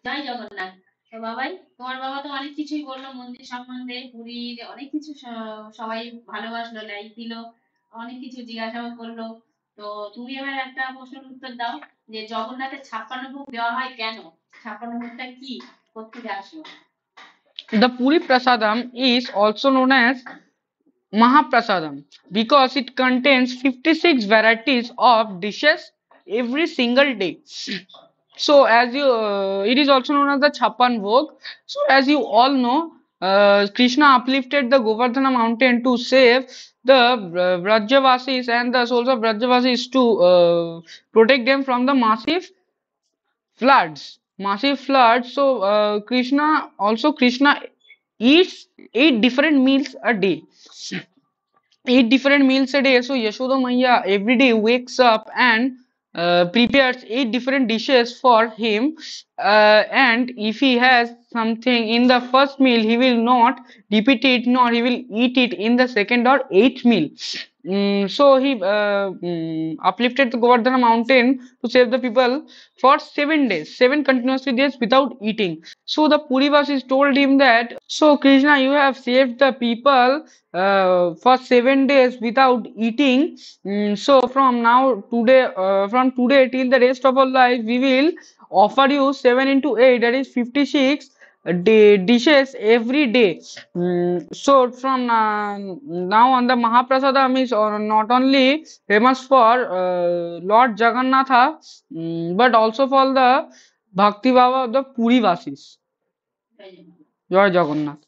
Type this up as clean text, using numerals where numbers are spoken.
জয় জগন্নাথ। তো বাবাই, তোমার বাবা তো অনেক কিছুই বললো মন্দির সম্বন্ধে, পুরীর অনেক কিছু সবাই ভালোবাসলো, লাইক দিল, অনেক কিছু জিজ্ঞাসাও করলো। তো তুমি এবার একটা প্রশ্নের উত্তর দাও, যে জগন্নাথের 56 ভোগ দেওয়া হয় কেন? 56 ভোগটা কি, কোত্থেকে আসলো? The Puri Prasadam is also known as Mahaprasadam because it contains 56 varieties of dishes every single day. So, it is also known as the Chappan Bhog. So, as you all know, Krishna uplifted the Govardhana mountain to save the Brajavasis and the souls of Brajavasis to protect them from the massive floods. So, Krishna eats 8 different meals a day. 8 different meals a day. So Yashoda Maya every day wakes up and prepares 8 different dishes for him. And if he has something in the first meal, he will not repeat it, nor he will eat it in the second or eighth meal. So he uplifted the Govardhana mountain to save the people for 7 days, 7 continuous days without eating. So the Purivasis told him that, so Krishna, you have saved the people for 7 days without eating. So from today till the rest of our life, we will offer you 7 into 8, that is 56 dishes every day. So from now on, the Mahaprasadam is not only famous for Lord Jagannatha, but also for the Bhakti Bhava of the Puri Vasis. Joy Jagannath. Joy Jagannath.